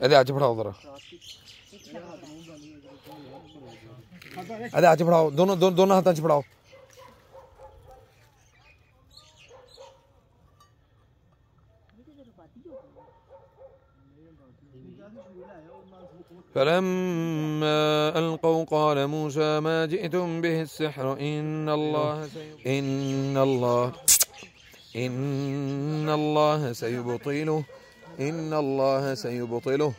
ਇਹਦੇ ਹੱਥ ਫੜਾਓ ਜ਼ਰਾ, ਇਹਦੇ ਹੱਥ ਫੜਾਓ, ਦੋਨੋਂ ਹੱਥਾਂ 'ਚ ਫੜਾਓ। فلما ألقوا قال موسى ما جئتم به السحر إن الله سيبطله إن الله سيبطله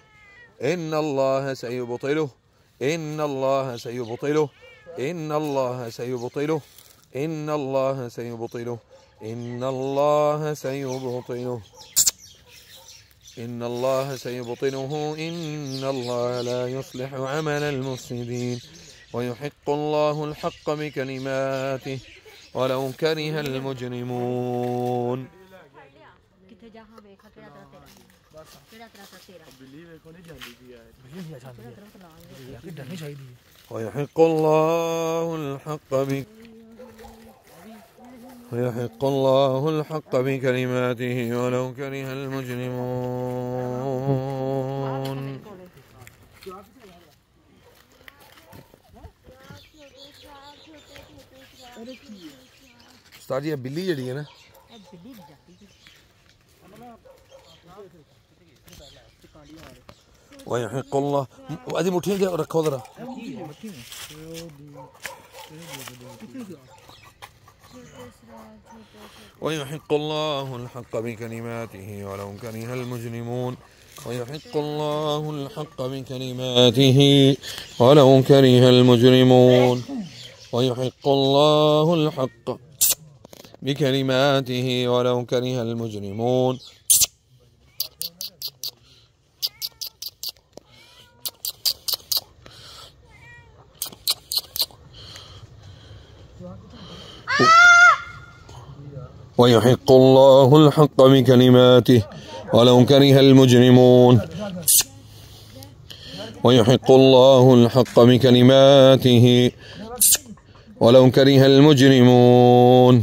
إن الله سيبطله إن الله سيبطله إن الله سيبطله إن الله سيبطله إن الله سيبطله إن الله سيبطله إن الله لا يصلح عمل المفسدين ويحق الله الحق بكلماته ولو كره المجرمون. ويحق الله الحق بكلماته ولو كره المجرمون. उस्ताद जी बिल्ली जड़ी है ना, ويحق الله هذه मुठ्ठी में रखो जरा, ويحق الله الحق بكلماته ولو كره المجرمون. ويحق الله الحق بكلماته ولو كره المجرمون. ويحق الله الحق بكلماته ولو كره المجرمون. ويحق الله الحق بكلماته ولو كره المجرمون. ويحق الله الحق بكلماته ولو كره المجرمون.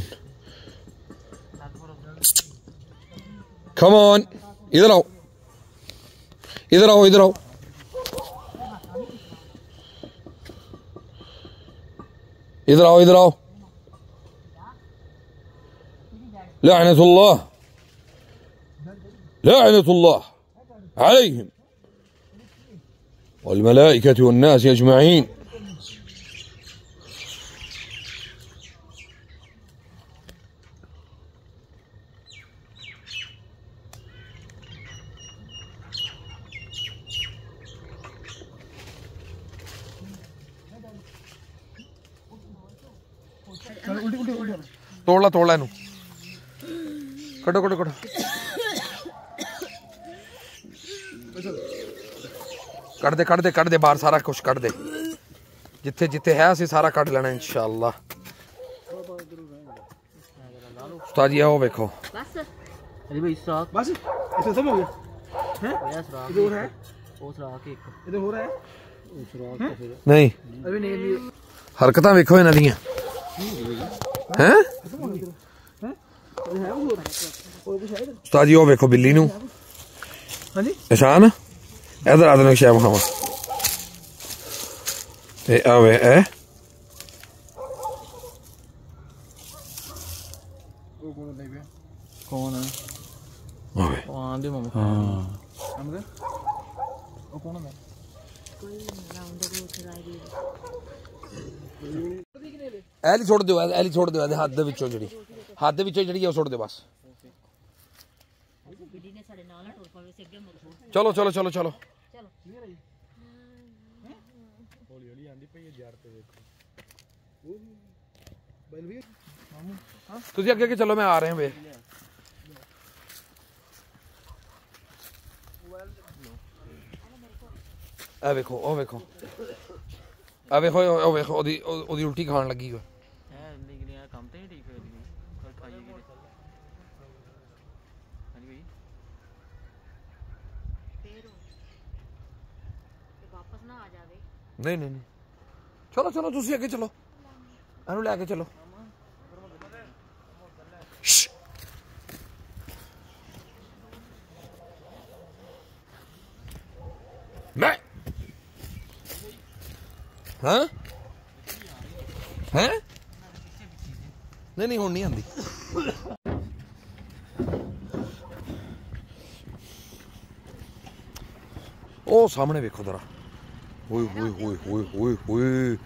Come on, इधर आओ, इधर आओ, इधर आओ. इधर आओ, इधर आओ. لعنة الله لعنة الله عليهم والملائكة والناس أجمعين. तोड़ला तोड़ला इनू कटो कटो कटो कट दे बाहर सारा कुछ कट दे, जिथे जिथे है असी सारा कट लेना इंशाअल्लाह। उस्ताद जी आओ देखो, नहीं हरकत वेखो इन्हां दियां हैं। उस्ताद जी वेखो बिल्ली नूं निशान, इधर आ देना शैब खावा आवे ए कौन है आवे आंदे मामा हां हमदे ओ कौन है कोई राउंड को उतराई दी एली छोड़ दो, एली छोड़ दो, हाथ दे विचों जड़ी हाथ दे विचों जड़ी है छोड़ दे बस। चलो चलो चलो चलो तुझे अगे चलो, मैं आ रहे हैं वे। ए वेखो ओ वेखो आ वेखो ओ वेखो ओदी उल्टी खान लगी है। नहीं नहीं नहीं चलो चलो तुसी अगे चलो, एनू लैके चलो। मैं हाँ हैं नहीं हुण नहीं आंदी ओ सामने वेखो जरा ओए होए होए होए होए होए